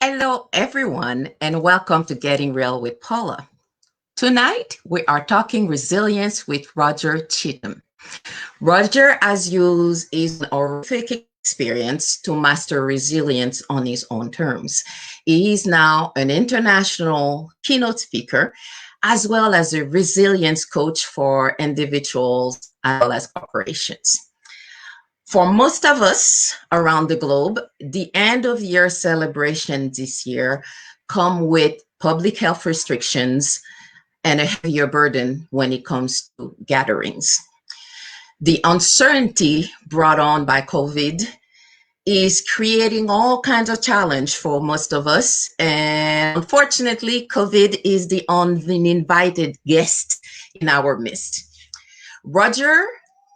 Hello, everyone, and welcome to Getting Real with Paula. Tonight, we are talking resilience with Roger Cheetham. Roger has used his horrific experience to master resilience on his own terms. He is now an international keynote speaker, as well as a resilience coach for individuals as well as corporations. For most of us around the globe, the end of year celebration this year come with public health restrictions and a heavier burden when it comes to gatherings. The uncertainty brought on by COVID is creating all kinds of challenge for most of us. And unfortunately, COVID is the uninvited guest in our midst. Roger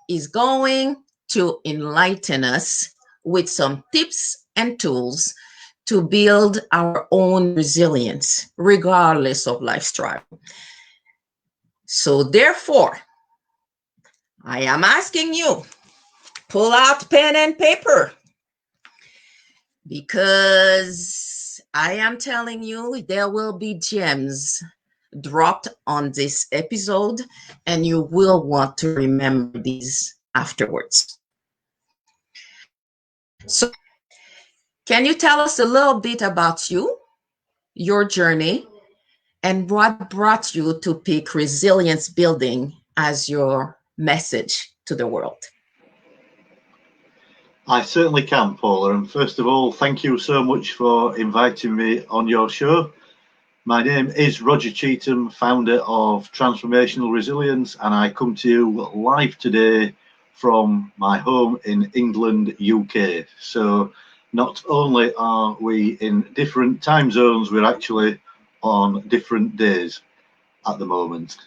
is going to enlighten us with some tips and tools to build our own resilience, regardless of life's trial. So, therefore, I am asking you, pull out pen and paper, because I am telling you there will be gems dropped on this episode, and you will want to remember these afterwards. So, can you tell us a little bit about you, your journey, and what brought you to pick resilience building as your message to the world? I certainly can, Paula. And first of all, thank you so much for inviting me on your show. My name is Roger Cheetham, founder of Transformational Resilience, and I come to you live today from my home in England, UK. So not only are we in different time zones, we're actually on different days at the moment.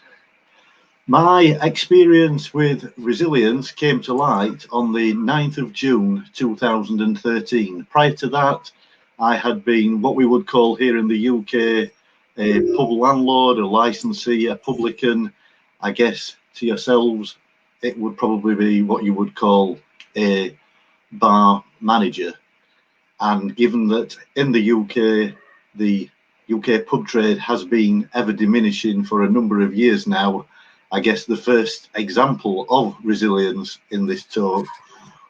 My experience with resilience came to light on the 9th of June 2013. Prior to that, I had been what we would call here in the UK a pub landlord, a licensee, a publican. I guess to yourselves, it would probably be what you would call a bar manager. And given that in the UK pub trade has been ever diminishing for a number of years now, I guess the first example of resilience in this talk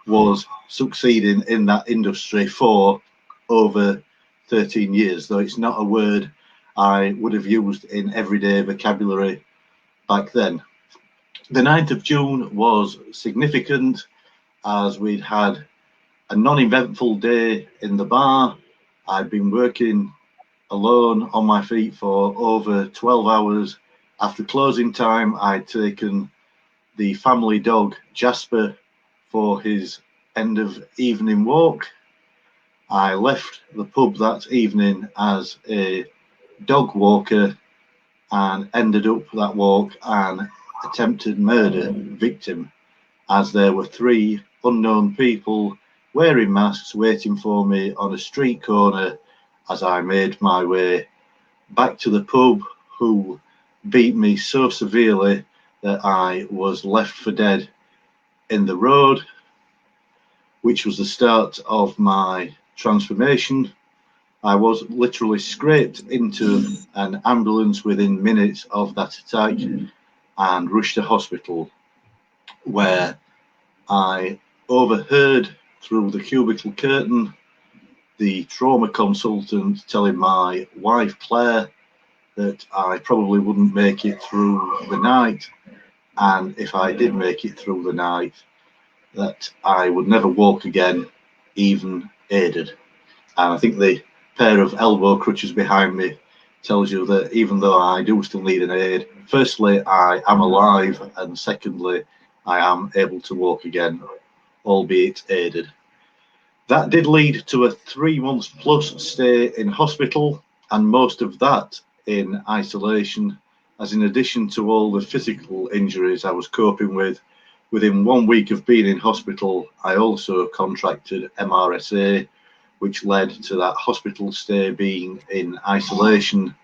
was succeeding in that industry for over 13 years, though it's not a word I would have used in everyday vocabulary back then. The 9th of June was significant as we'd had a non-eventful day in the bar. I'd been working alone on my feet for over 12 hours. After closing time, I'd taken the family dog Jasper for his end of evening walk. I left the pub that evening as a dog walker and ended up that walk an attempted murder victim, as there were 3 unknown people wearing masks waiting for me on a street corner as I made my way back to the pub, who beat me so severely that I was left for dead in the road, which was the start of my transformation. I was literally scraped into an ambulance within minutes of that attack and rushed to hospital, where I overheard through the cubicle curtain the trauma consultant telling my wife Claire that I probably wouldn't make it through the night, and if I did make it through the night, that I would never walk again, even aided. And I think the pair of elbow crutches behind me tells you that even though I do still need an aid, firstly, I am alive, and secondly, I am able to walk again, albeit aided. That did lead to a 3 months plus stay in hospital, and most of that in isolation, as in addition to all the physical injuries I was coping with, within 1 week of being in hospital, I also contracted MRSA, which led to that hospital stay being in isolation.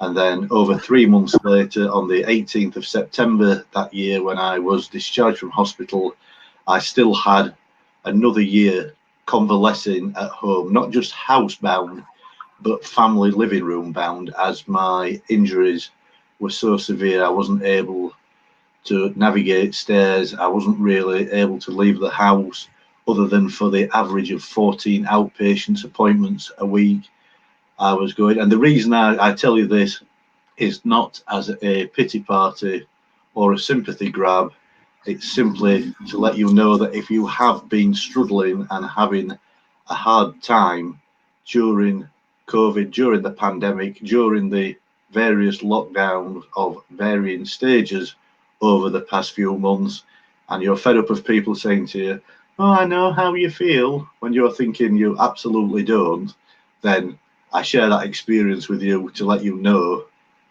And then over 3 months later, on the 18th of September that year, when I was discharged from hospital, I still had another year convalescing at home, not just housebound, but family living room bound, as my injuries were so severe I wasn't able to navigate stairs. I wasn't really able to leave the house other than for the average of 14 outpatients appointments a week I was going. And the reason I tell you this is not as a pity party or a sympathy grab. It's simply to let you know that if you have been struggling and having a hard time during COVID, during the pandemic, during the various lockdowns of varying stages over the past few months, and you're fed up of people saying to you, "Oh, I know how you feel," when you're thinking you absolutely don't, then I share that experience with you to let you know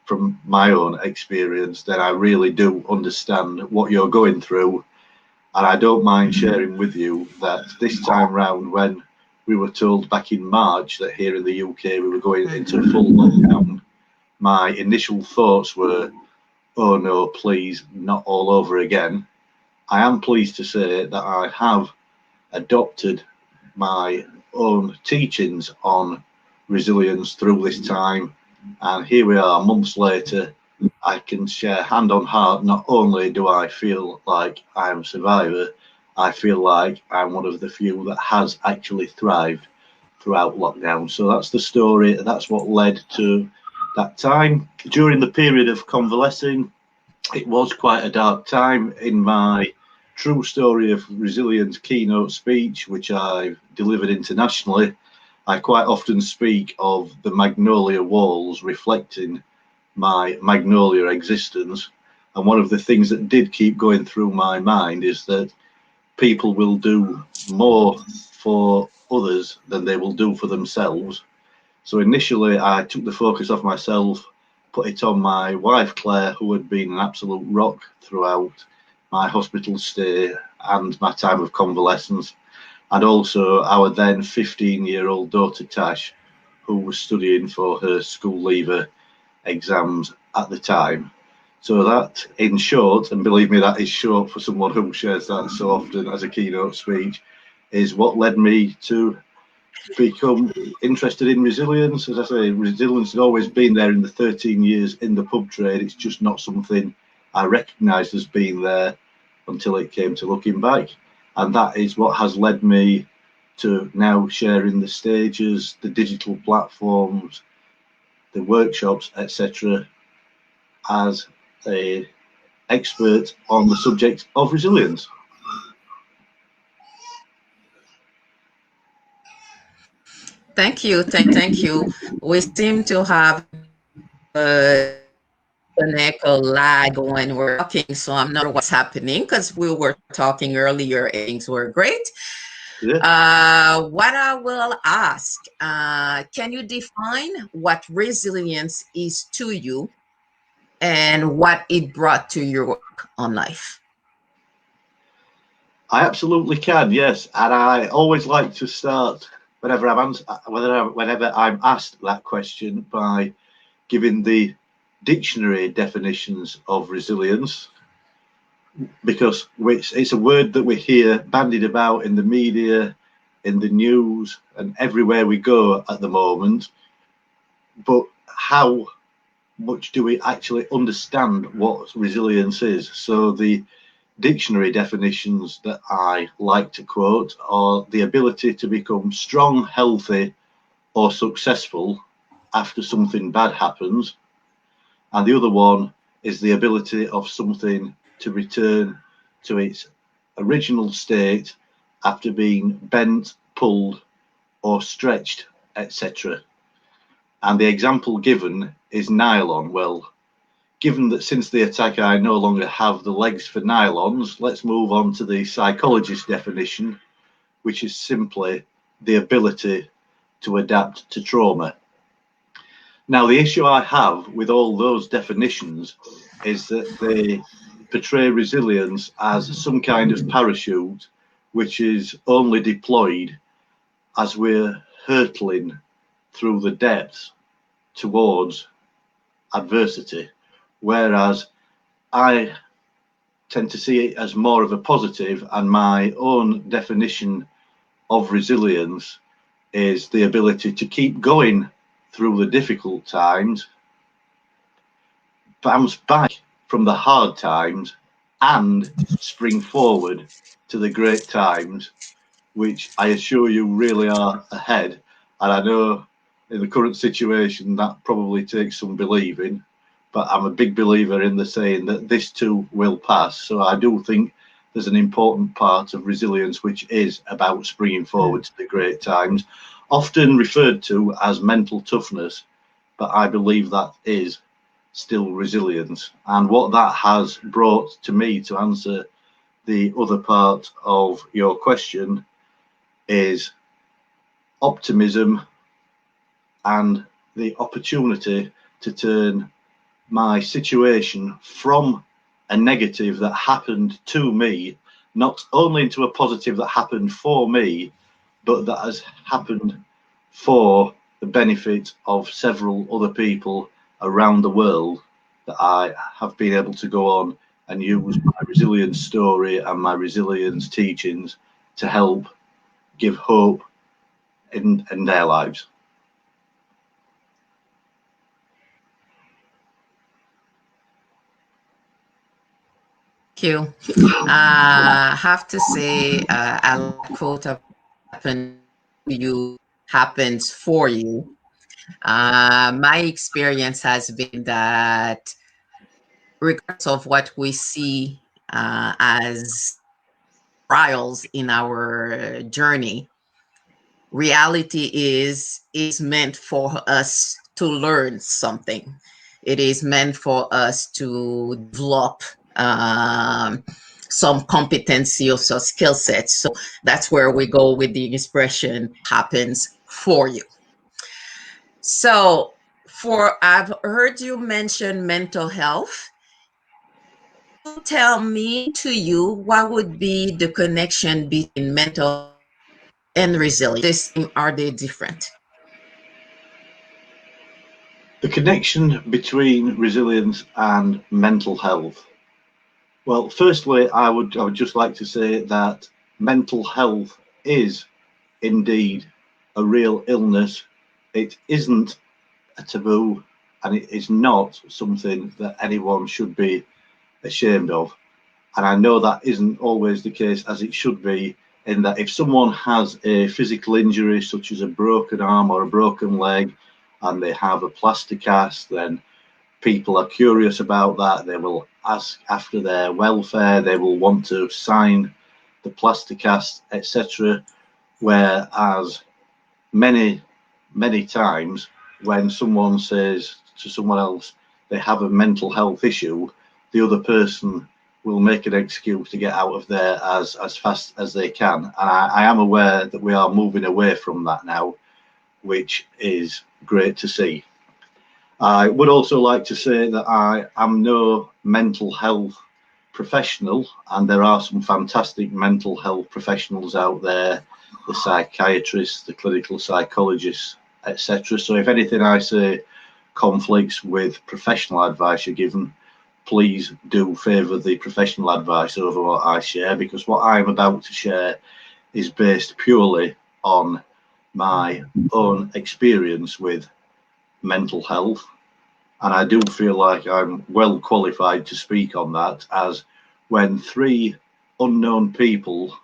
from my own experience that I really do understand what you're going through. And I don't mind sharing with you that this time round, when we were told back in March that here in the UK we were going into full lockdown, my initial thoughts were, oh no, please, not all over again. I am pleased to say that I have adopted my own teachings on resilience through this time, and here we are months later. I can share hand on heart, not only do I feel like I'm a survivor, I feel like I'm one of the few that has actually thrived throughout lockdown. So that's the story. That's what led to that time. During the period of convalescing, it was quite a dark time. In my true story of resilience keynote speech, which I've delivered internationally, I quite often speak of the magnolia walls reflecting my magnolia existence. And one of the things that did keep going through my mind is that people will do more for others than they will do for themselves. So initially I took the focus off myself, put it on my wife Claire, who had been an absolute rock throughout my hospital stay and my time of convalescence, and also our then 15-year-old daughter Tash, who was studying for her school leaver exams at the time. So that, in short, and believe me, that is short for someone who shares that so often as a keynote speech, is what led me to become interested in resilience. As I say, resilience has always been there in the 13 years in the pub trade. It's just not something I recognised as being there until it came to looking back. And that is what has led me to now sharing the stages, the digital platforms, the workshops, etc., as an expert on the subject of resilience. Thank you. Thank you. We seem to have a an echo lag when we're talking, so I'm not sure what's happening because we were talking earlier and things were great. What I will ask, can you define what resilience is to you and what it brought to your work on life? I absolutely can, yes. And I always like to start whenever I'm asked that question by giving the dictionary definitions of resilience, because it's a word that we hear bandied about in the media, in the news, and everywhere we go at the moment. But how much do we actually understand what resilience is? So the dictionary definitions that I like to quote are the ability to become strong, healthy, or successful after something bad happens. And the other one is the ability of something to return to its original state after being bent, pulled, or stretched, etc. And the example given is nylon. Well, given that since the attack I no longer have the legs for nylons, let's move on to the psychologist definition, which is simply the ability to adapt to trauma. Now, the issue I have with all those definitions is that they portray resilience as some kind of parachute, which is only deployed as we're hurtling through the depths towards adversity, whereas I tend to see it as more of a positive, and my own definition of resilience is the ability to keep going through the difficult times, bounce back from the hard times, and spring forward to the great times, which I assure you really are ahead. And I know in the current situation that probably takes some believing, but I'm a big believer in the saying that this too will pass. So I do think there's an important part of resilience which is about springing forward to the great times, often referred to as mental toughness, but I believe that is still resilience. And what that has brought to me, to answer the other part of your question, is optimism and the opportunity to turn my situation from a negative that happened to me, not only into a positive that happened for me, but that has happened for the benefit of several other people around the world, that I have been able to go on and use my resilience story and my resilience teachings to help give hope in their lives. Thank you. I have to say, I like the quote of happen to you happens for you. My experience has been that regardless of what we see as trials in our journey, reality is meant for us to learn something. It is meant for us to develop some competency or some skill sets. So that's where we go with the expression happens for you. So I've heard you mention mental health. Tell me to you, what would be the connection between mental and resilience? Are they different? The connection between resilience and mental health. Well, firstly, I would just like to say that mental health is indeed a real illness. It isn't a taboo, and it is not something that anyone should be ashamed of. And I know that isn't always the case as it should be, in that if someone has a physical injury such as a broken arm or a broken leg and they have a plaster cast, then people are curious about that. They will ask after their welfare, they will want to sign the plaster cast, etc. Whereas many times when someone says to someone else they have a mental health issue, the other person will make an excuse to get out of there as fast as they can. And I am aware that we are moving away from that now, which is great to see. I would also like to say that I am no mental health professional, and there are some fantastic mental health professionals out there, the psychiatrists, the clinical psychologists, etc. So if anything I say conflicts with professional advice you're given, please do favour the professional advice over what I share, because what I'm about to share is based purely on my own experience with mental health. And I do feel like I'm well qualified to speak on that, as when three unknown people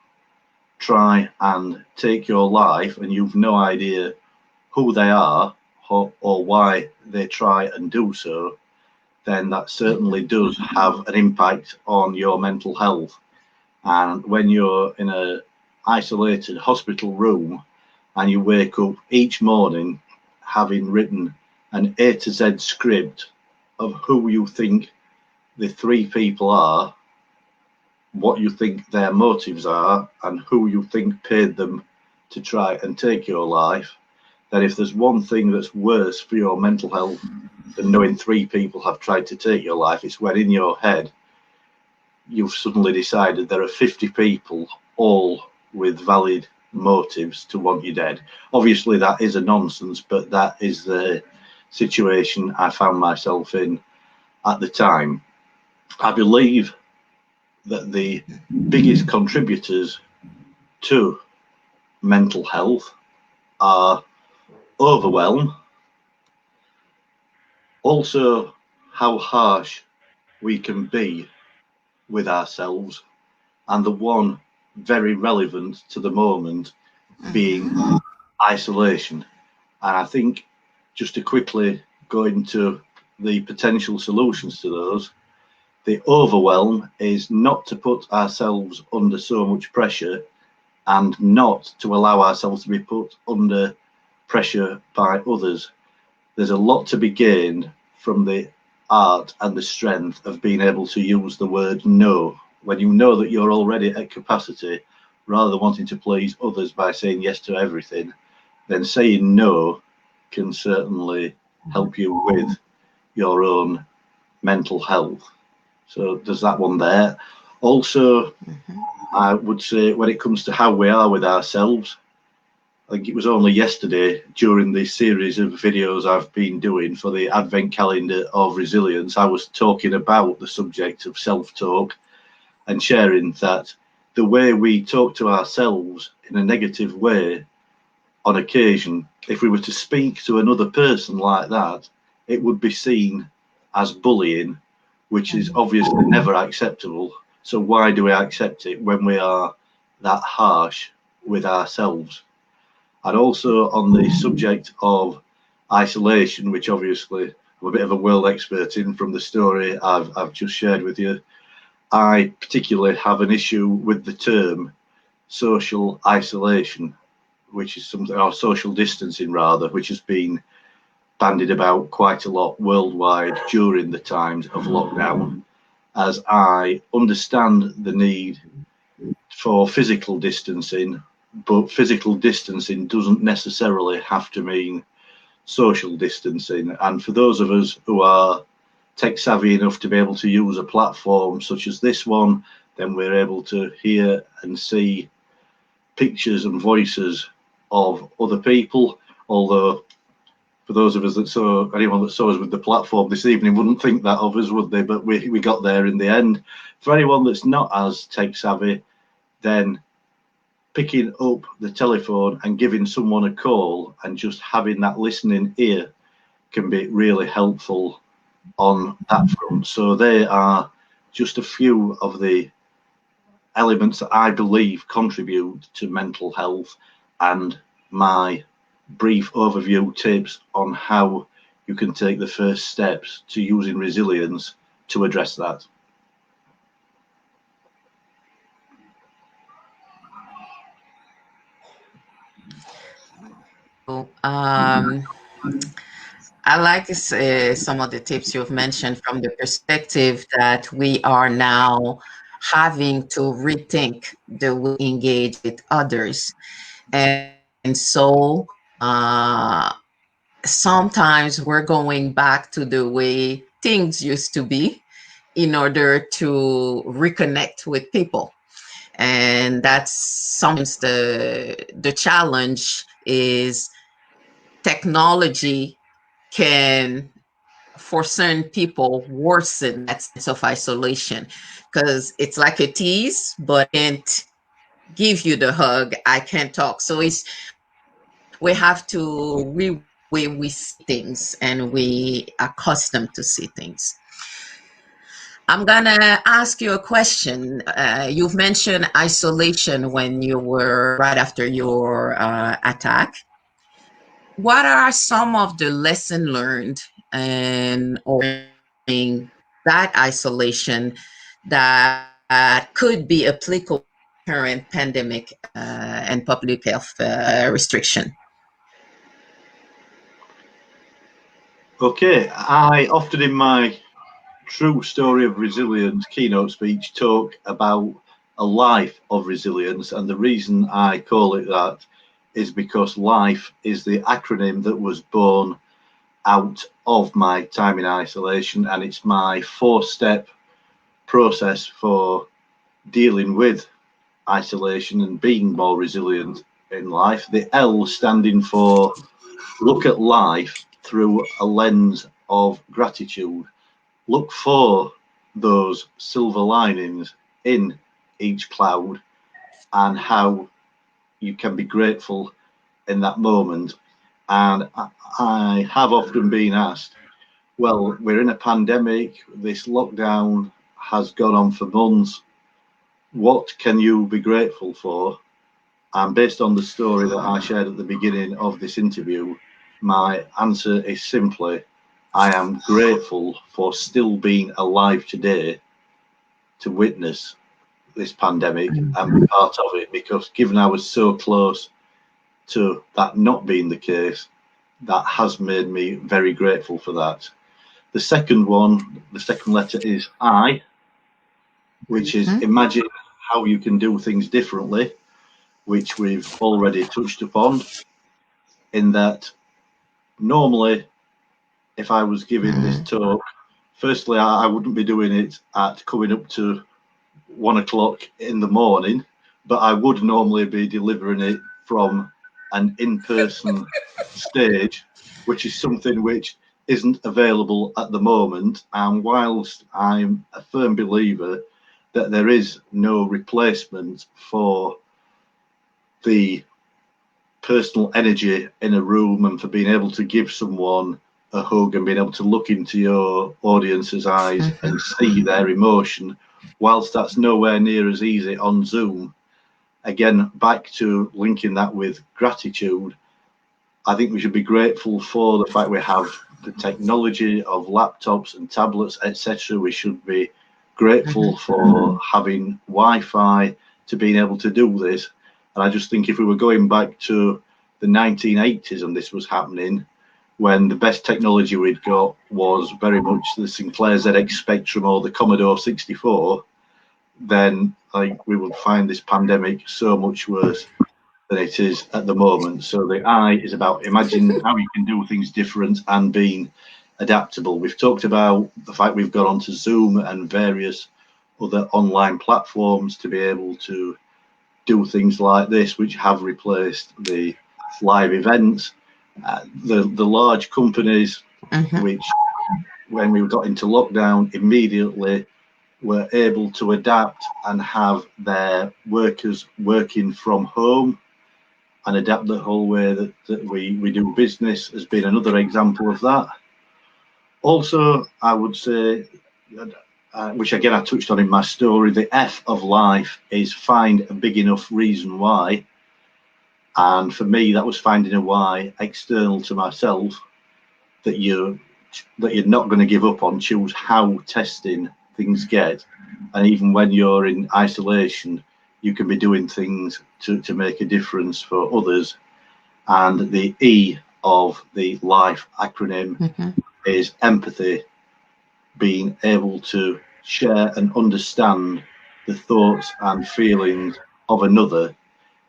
try and take your life and you've no idea who they are or why they try and do so, then that certainly does have an impact on your mental health. And when you're in an isolated hospital room and you wake up each morning having written an A to Z script of who you think the three people are, what you think their motives are, and who you think paid them to try and take your life, then if there's one thing that's worse for your mental health than knowing three people have tried to take your life, it's when in your head you've suddenly decided there are 50 people all with valid motives to want you dead. Obviously that is a nonsense, but that is the situation I found myself in at the time. I believe that the biggest contributors to mental health are overwhelm, Also, how harsh we can be with ourselves, and the one very relevant to the moment being isolation. And I think, just to quickly go into the potential solutions to those, the overwhelm is not to put ourselves under so much pressure and not to allow ourselves to be put under pressure by others. There's a lot to be gained from the art and the strength of being able to use the word no. When you know that you're already at capacity, rather than wanting to please others by saying yes to everything, then saying no can certainly help you with your own mental health. So there's that one there. Also, I would say when it comes to how we are with ourselves, I think it was only yesterday during the series of videos I've been doing for the Advent Calendar of Resilience, I was talking about the subject of self-talk and sharing that the way we talk to ourselves in a negative way on occasion, if we were to speak to another person like that, it would be seen as bullying, which is obviously never acceptable. So why do we accept it when we are that harsh with ourselves? And also on the subject of isolation, which obviously I'm a bit of a world expert in from the story I've just shared with you, I particularly have an issue with the term social isolation, which is something, or social distancing rather, which has been bandied about quite a lot worldwide during the times of lockdown, as I understand the need for physical distancing, but physical distancing doesn't necessarily have to mean social distancing. And for those of us who are tech savvy enough to be able to use a platform such as this one, then we're able to hear and see pictures and voices of other people. Although for those of us that saw, anyone that saw us with the platform this evening wouldn't think that of us, would they? But we got there in the end. For anyone that's not as tech savvy, then picking up the telephone and giving someone a call and just having that listening ear can be really helpful on that front. So they are just a few of the elements that I believe contribute to mental health, and my brief overview tips on how you can take the first steps to using resilience to address that. I like some of the tips you've mentioned from the perspective that we are now having to rethink the way we engage with others. And so sometimes we're going back to the way things used to be in order to reconnect with people. And that's sometimes the challenge is technology can, for certain people, worsen that sense of isolation because it's like a tease, but I can't give you the hug, I can't talk. So it's, we have to reway we see things and we accustomed to see things. I'm gonna ask you a question. You've mentioned isolation when you were right after your attack. What are some of the lessons learned and or that isolation that could be applicable to current pandemic and public health restriction? Okay, I often in my true story of resilience keynote speech talk about a life of resilience, and the reason I call it that is because life is the acronym that was born out of my time in isolation, and it's my 4-step process for dealing with isolation and being more resilient in life. The L standing for look at life through a lens of gratitude. Look for those silver linings in each cloud and how you can be grateful in that moment. And I have often been asked, well, we're in a pandemic, this lockdown has gone on for months. What can you be grateful for? And based on the story that I shared at the beginning of this interview, my answer is simply, I am grateful for still being alive today to witness this pandemic and be part of it, because given I was so close to that not being the case, that has made me very grateful for that. The second one, the second letter is I, which is imagine how you can do things differently, which we've already touched upon, in that normally if I was giving this talk, firstly, I wouldn't be doing it at coming up to 1 o'clock in the morning, but I would normally be delivering it from an in-person stage, which is something which isn't available at the moment. And whilst I'm a firm believer that there is no replacement for the personal energy in a room and for being able to give someone a hug and being able to look into your audience's eyes and see their emotion, whilst that's nowhere near as easy on Zoom, again, back to linking that with gratitude, I think we should be grateful for the fact we have the technology of laptops and tablets, etc. We should be grateful for having Wi-Fi to being able to do this. And I just think if we were going back to the 1980s and this was happening, when the best technology we'd got was very much the Sinclair ZX Spectrum or the Commodore 64, then I think we would find this pandemic so much worse than it is at the moment. So the I is about imagine how you can do things different and being adaptable. We've talked about the fact we've got onto Zoom and various other online platforms to be able to do things like this, which have replaced the live events. The large companies, which when we got into lockdown, immediately were able to adapt and have their workers working from home and adapt the whole way that we do business has been another example of that. Also, I would say, which again I touched on in my story, the F of life is find a big enough reason why. And for me, that was finding a why external to myself that you're not going to give up on. Choose how testing things get, and even when you're in isolation, you can be doing things to make a difference for others. And the E of the life acronym is empathy, being able to share and understand the thoughts and feelings of another,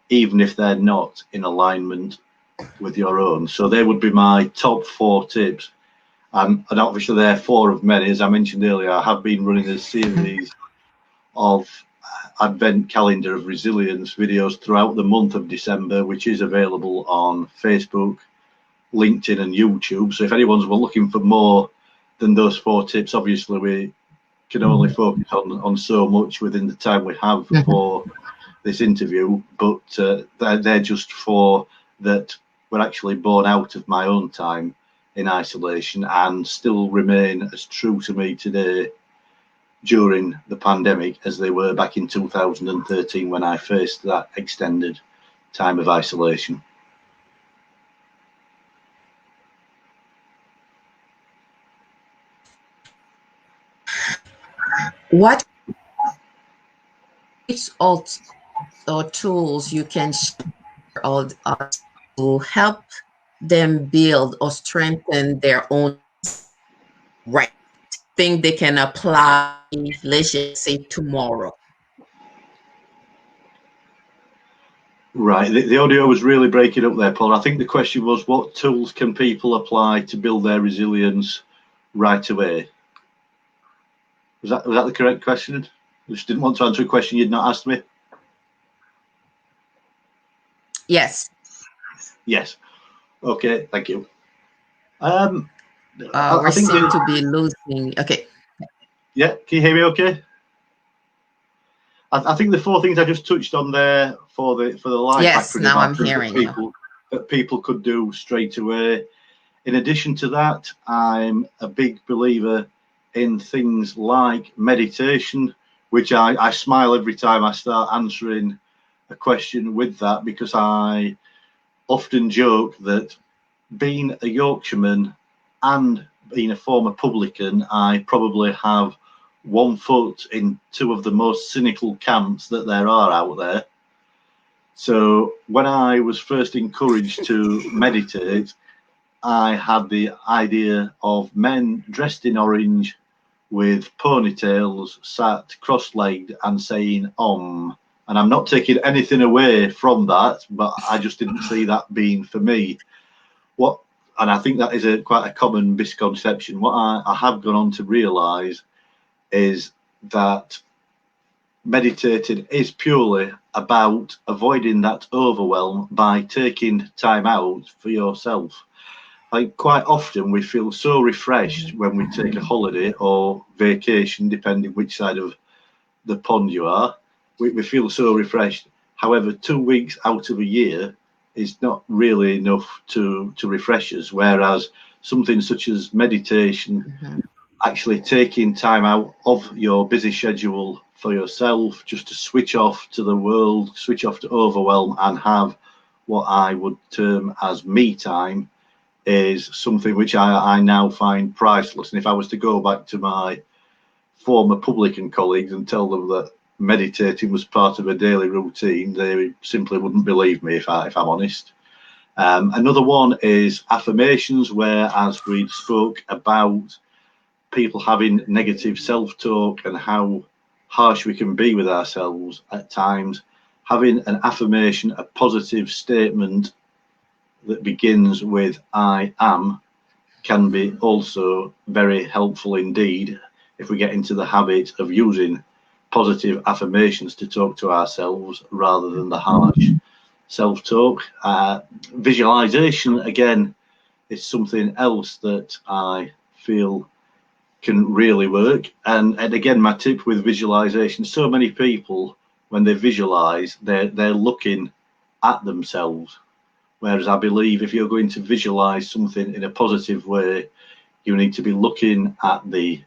even if they're not in alignment with your own. So they would be my top 4 tips. And obviously they're 4 of many. As I mentioned earlier, I have been running a series of advent calendar of resilience videos throughout the month of December, which is available on Facebook, LinkedIn and YouTube. So if anyone's looking for more than those 4 tips, obviously we can only focus on so much within the time we have for this interview, but they're just 4 that were actually born out of my own time in isolation and still remain as true to me today during the pandemic as they were back in 2013 when I faced that extended time of isolation. What or tools you can share to help them build or strengthen their own right thing they can apply, let's just say tomorrow? Right, the audio was really breaking up there, Paul. I think the question was, what tools can people apply to build their resilience right away? Was that the correct question? I just didn't want to answer a question you'd not asked me. Yes. Yes. Okay, thank you. We seem to be losing. Okay. Yeah, can you hear me okay? I think the 4 things I just touched on there for the life acronym, now I'm hearing that people could do straight away In addition to that, I'm a big believer in things like meditation, which I smile every time I start answering a question with that, because I often joke that being a Yorkshireman and being a former publican, I probably have one foot in two of the most cynical camps that there are out there. So when I was first encouraged to meditate, I had the idea of men dressed in orange with ponytails, sat cross-legged and saying Om. And I'm not taking anything away from that, but I just didn't see that being for me. And I think that is quite a common misconception. What I have gone on to realise is that meditating is purely about avoiding that overwhelm by taking time out for yourself. Like, quite often we feel so refreshed when we take a holiday or vacation, depending which side of the pond you are. We feel so refreshed. However, 2 weeks out of a year is not really enough to refresh us, whereas something such as meditation, actually taking time out of your busy schedule for yourself, just to switch off to the world, switch off to overwhelm, and have what I would term as me time, is something which I now find priceless. And if I was to go back to my former publican colleagues and tell them that meditating was part of a daily routine, they simply wouldn't believe me, if I'm honest. Another one is affirmations, where, as we spoke about people having negative self-talk and how harsh we can be with ourselves at times, having an affirmation, a positive statement that begins with I am, can be also very helpful indeed if we get into the habit of using positive affirmations to talk to ourselves rather than the harsh self-talk. Visualization, again, is something else that I feel can really work. And again, my tip with visualization, so many people, when they visualize, they're looking at themselves. Whereas I believe if you're going to visualize something in a positive way, you need to be looking at the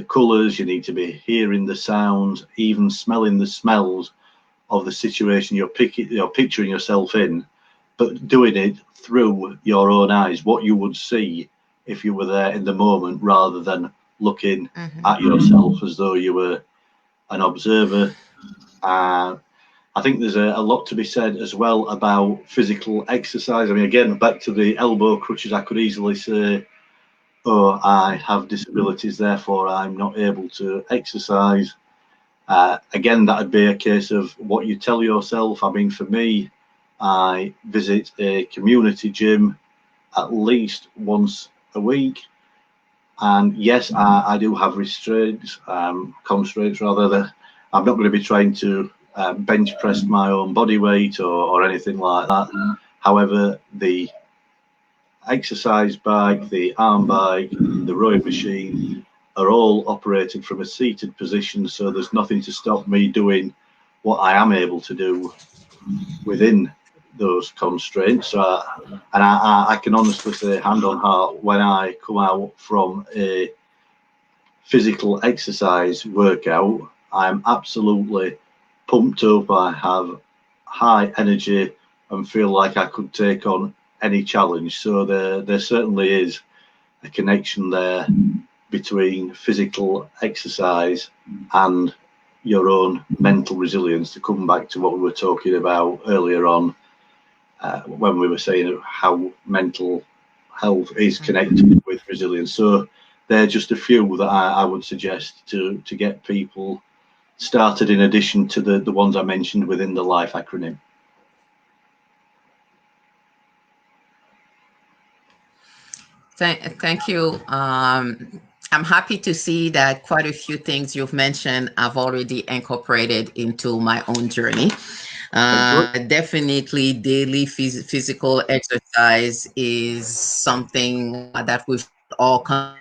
colors, you need to be hearing the sounds, even smelling the smells of the situation you're picturing yourself in, but doing it through your own eyes, what you would see if you were there in the moment, rather than looking at yourself as though you were an observer. I think there's a lot to be said as well about physical exercise. I mean, again, back to the elbow crutches, I could easily say, oh, I have disabilities, therefore I'm not able to exercise. Again, that would be a case of what you tell yourself. I mean, for me, I visit a community gym at least once a week. And yes, I do have constraints rather, that I'm not going to be trying to bench press my own body weight or anything like that. However, the exercise bike, the arm bike, the rowing machine are all operated from a seated position, so there's nothing to stop me doing what I am able to do within those constraints. And I can honestly say, hand on heart, when I come out from a physical exercise workout, I'm absolutely pumped up. I have high energy and feel like I could take on any challenge. So there certainly is a connection there between physical exercise and your own mental resilience, to come back to what we were talking about earlier on, when we were saying how mental health is connected with resilience. So they're just a few that I would suggest to get people started, in addition to the ones I mentioned within the LIFE acronym. Thank you. I'm happy to see that quite a few things you've mentioned I've already incorporated into my own journey. Definitely daily physical exercise is something that we should all consider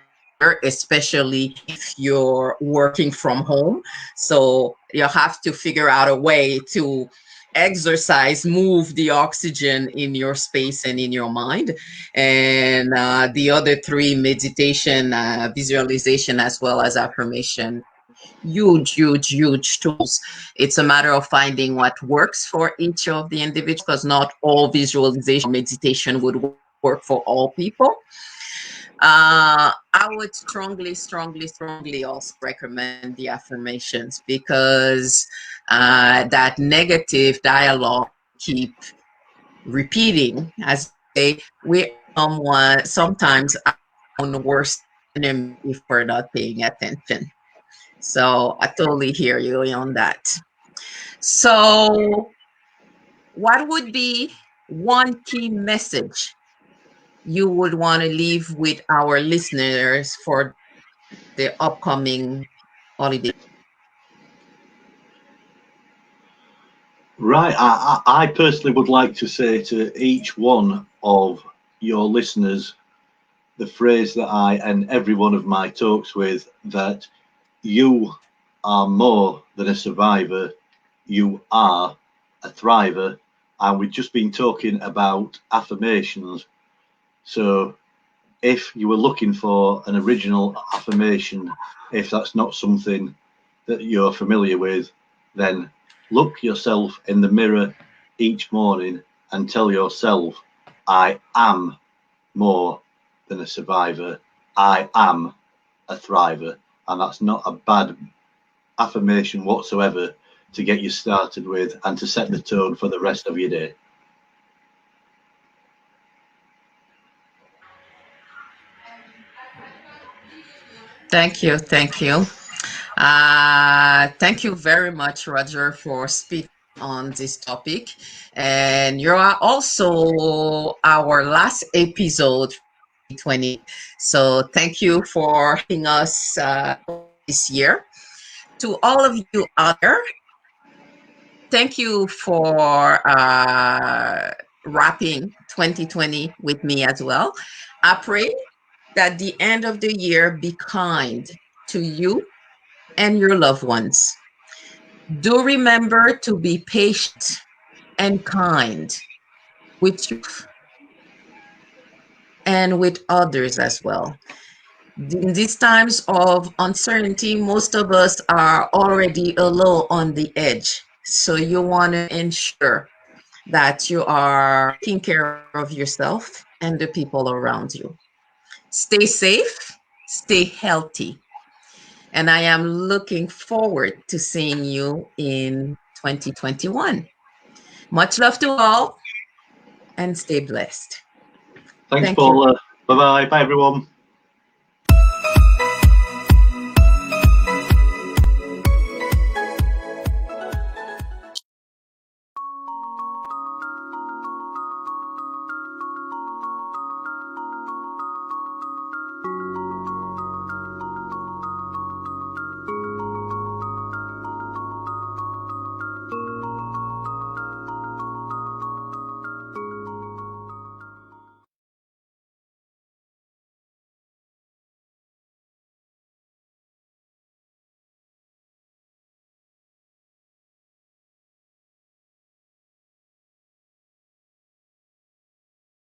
especially if you're working from home. So you have to figure out a way to exercise, move the oxygen in your space and in your mind. And the other three, meditation, visualization, as well as affirmation, huge tools. It's a matter of finding what works for each of the individuals, because not all visualization meditation would work for all people. I would strongly also recommend the affirmations, because that negative dialogue keep repeating. As they say, we are sometimes our own worst enemy if we're not paying attention. So I totally hear you on that. So, what would be one key message you would want to leave with our listeners for the upcoming holiday? Right. I personally would like to say to each one of your listeners the phrase that I end every one of my talks with, that you are more than a survivor, you are a thriver. And we've just been talking about affirmations. So if you were looking for an original affirmation, if that's not something that you're familiar with, then look yourself in the mirror each morning and tell yourself, I am more than a survivor. I am a thriver. And that's not a bad affirmation whatsoever to get you started with and to set the tone for the rest of your day. Thank you. Thank you very much, Roger, for speaking on this topic. And you are also our last episode 2020. So thank you for helping us this year. To all of you out there, thank you for wrapping 2020 with me as well. I pray that the end of the year be kind to you and your loved ones. Do remember to be patient and kind with you and with others as well. In these times of uncertainty, most of us are already a little on the edge. So you want to ensure that you are taking care of yourself and the people around you. Stay safe, stay healthy. And I am looking forward to seeing you in 2021. Much love to all and stay blessed. Thanks, Thank you. Paula. Bye bye. Bye, everyone.